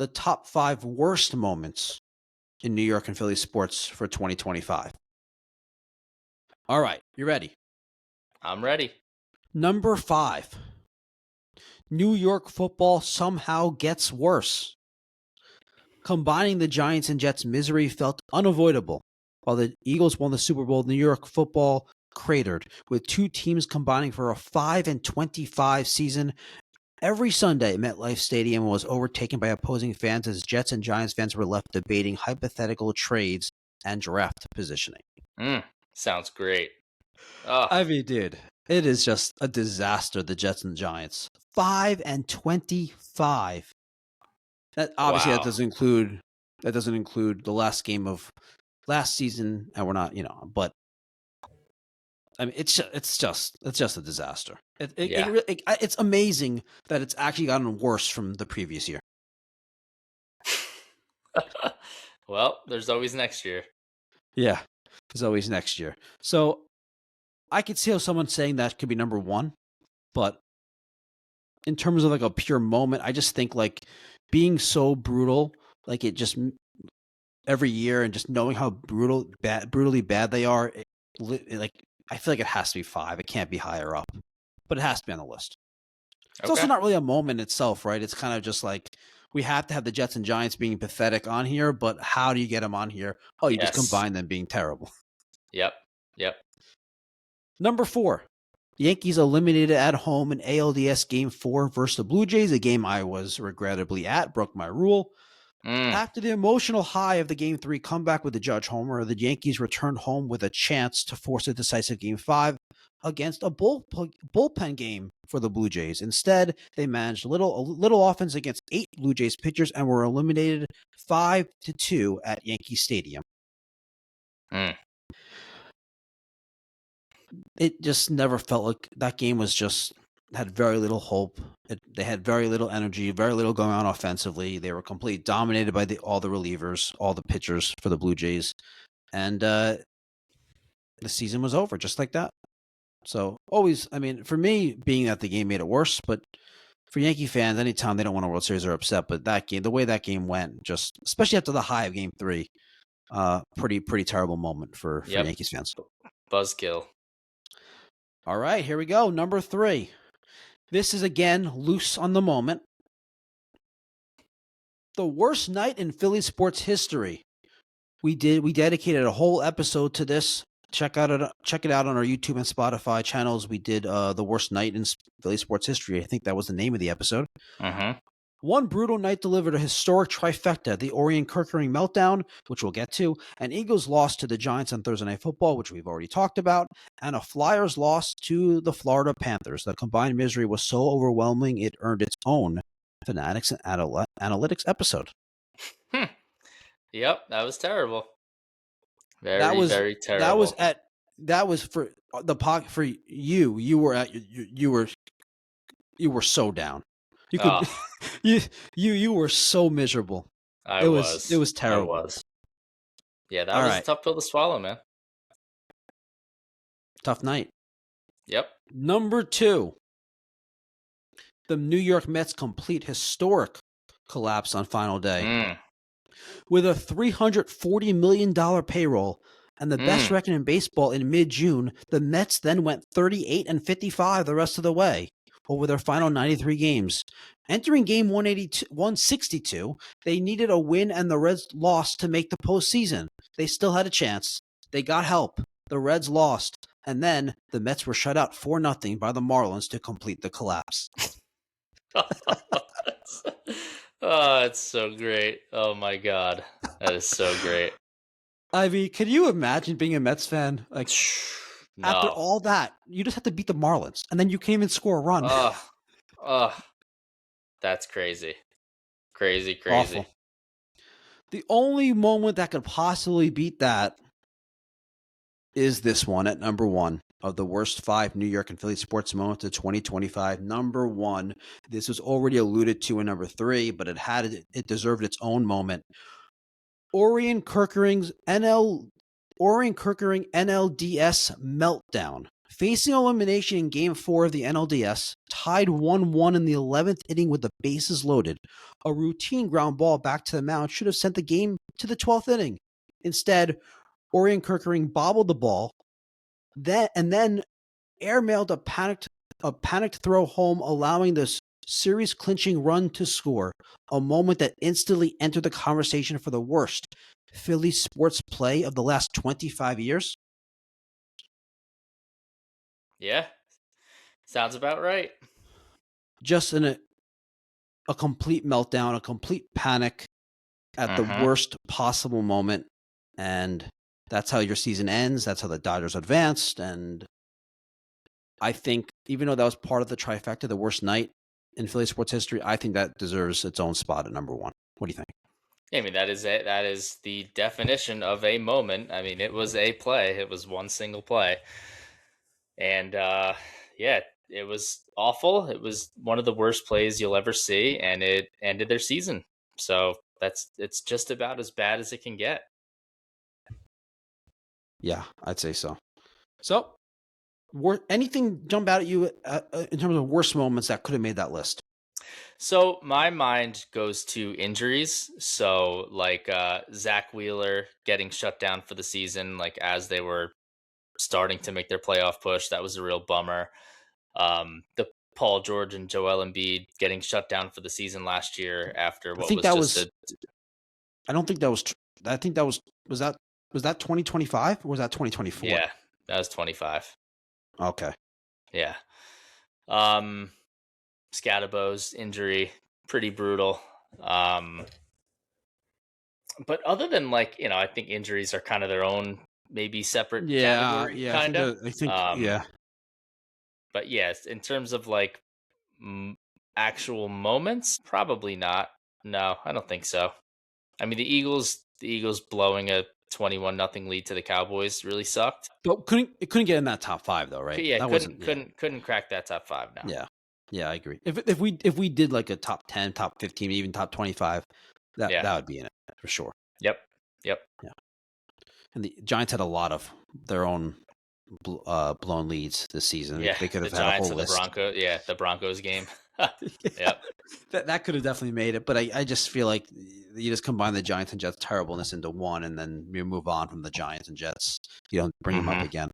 the top 5 worst moments in New York and Philly sports for 2025. All right, you ready? I'm ready. Number 5. New York football somehow gets worse. Combining the Giants and Jets' misery felt unavoidable. While the Eagles won the Super Bowl, New York football cratered, with 2 teams combining for a 5-25 season. Every Sunday, MetLife Stadium was overtaken by opposing fans as Jets and Giants fans were left debating hypothetical trades and draft positioning. Sounds great. Oh. I mean, dude, it is just a disaster, the Jets and Giants. 5-25. That obviously Wow. that doesn't include the last game of last season, and we're not, but I mean, it's just a disaster. It's amazing that it's actually gotten worse from the previous year. Well, there's always next year. Yeah, there's always next year. So I could see how someone's saying that could be number 1, but in terms of like a pure moment, I just think like being so brutal, like it just every year, and just knowing how brutally bad they are, like I feel like it has to be 5. It can't be higher up, but it has to be on the list. It's also not really a moment itself, right? It's kind of just like we have to have the Jets and Giants being pathetic on here, but how do you get them on here? Oh, you just combine them being terrible. Yep. Number 4, the Yankees eliminated at home in ALDS Game 4 versus the Blue Jays, a game I was regrettably at, broke my rule. After the emotional high of the Game 3 comeback with the Judge homer, the Yankees returned home with a chance to force a decisive Game 5 against a bullpen game for the Blue Jays. Instead, they managed a little offense against 8 Blue Jays pitchers and were eliminated 5-2 at Yankee Stadium. It just never felt like that game was just had very little hope. They had very little energy, very little going on offensively. They were completely dominated by all the relievers, all the pitchers for the Blue Jays. And the season was over just like that. So always, I mean, for me, being at the game made it worse. But for Yankee fans, anytime they don't win a World Series, they're upset. But that game, the way that game went, just especially after the high of Game 3, pretty terrible moment for Yankees fans. Buzzkill. All right, here we go. Number 3. This is again loose on the moment. The worst night in Philly sports history. We dedicated a whole episode to this. Check it out on our YouTube and Spotify channels. We did the worst night in Philly sports history. I think that was the name of the episode. One brutal night delivered a historic trifecta: the Orion Kerkering meltdown, which we'll get to, an Eagles loss to the Giants on Thursday Night Football, which we've already talked about, and a Flyers loss to the Florida Panthers. The combined misery was so overwhelming it earned its own Fanatics and Analytics episode. Yep, that was terrible. Very terrible. That was for the pocket for you. You were so down. You could you were so miserable. It was terrible. I was. Yeah, that was a tough pill to swallow, man. Tough night. Yep. Number 2. The New York Mets complete historic collapse on final day. With a $340 million payroll and the best record in baseball in mid-June, the Mets then went 38-55 the rest of the way over their final 93 games. Entering game 162, they needed a win and the Reds lost to make the postseason. They still had a chance. They got help. The Reds lost. And then the Mets were shut out 4-0 by the Marlins to complete the collapse. Oh, it's so great. Oh, my God. That is so great. I mean, can you imagine being a Mets fan? Like, no. After all that, you just have to beat the Marlins, and then you can't even score a run. That's crazy. Crazy. Awful. The only moment that could possibly beat that is this one at number 1 of the worst 5 New York and Philly sports moments of 2025. Number 1. This was already alluded to in number 3, but it deserved its own moment. Orion Kerkering NLDS meltdown Facing elimination in Game 4 of the NLDS, tied 1-1 in the 11th inning with the bases loaded, a routine ground ball back to the mound should have sent the game to the 12th inning. Instead, Orion Kerkering bobbled the ball, then airmailed a panicked throw home, allowing the series clinching run to score, a moment that instantly entered the conversation for the worst Philly sports play of the last 25 years. Yeah, sounds about right. Just in a complete meltdown, a complete panic at the worst possible moment. And that's how your season ends. That's how the Dodgers advanced. And I think even though that was part of the trifecta, the worst night in Philly sports history, I think that deserves its own spot at number one. What do you think? I mean, that is it. That is the definition of a moment. I mean, it was a play. It was one single play. And yeah, it was awful. It was one of the worst plays you'll ever see, and it ended their season. So it's just about as bad as it can get. Yeah, I'd say so. So, anything jump out at you in terms of worst moments that could have made that list? So my mind goes to injuries. So like Zach Wheeler getting shut down for the season, like as they were starting to make their playoff push. That was a real bummer. The Paul George and Joel Embiid getting shut down for the season last year after what was just a. I don't think that was. I think that was that 2025 or was that 2024? Yeah, that was 25. Okay. Yeah. Scadabo's injury, pretty brutal. But other than like, I think injuries are kind of their own maybe separate category, kind of. I think yeah. But yes, in terms of like actual moments, probably not. No, I don't think so. I mean, the Eagles blowing a 21-0 lead to the Cowboys really sucked. But it couldn't get in that top 5 though, right? Yeah, that couldn't crack that top 5 now. Yeah, I agree. If we did like a top 10, top 15, even top 25, that would be in it for sure. Yep. Yeah. And the Giants had a lot of their own blown leads this season. Yeah, they could have the had Giants a whole list. The Broncos. Yeah, the Broncos game. Yep. That could have definitely made it, but I just feel like you just combine the Giants and Jets terribleness into one, and then you move on from the Giants and Jets. You don't bring them up again.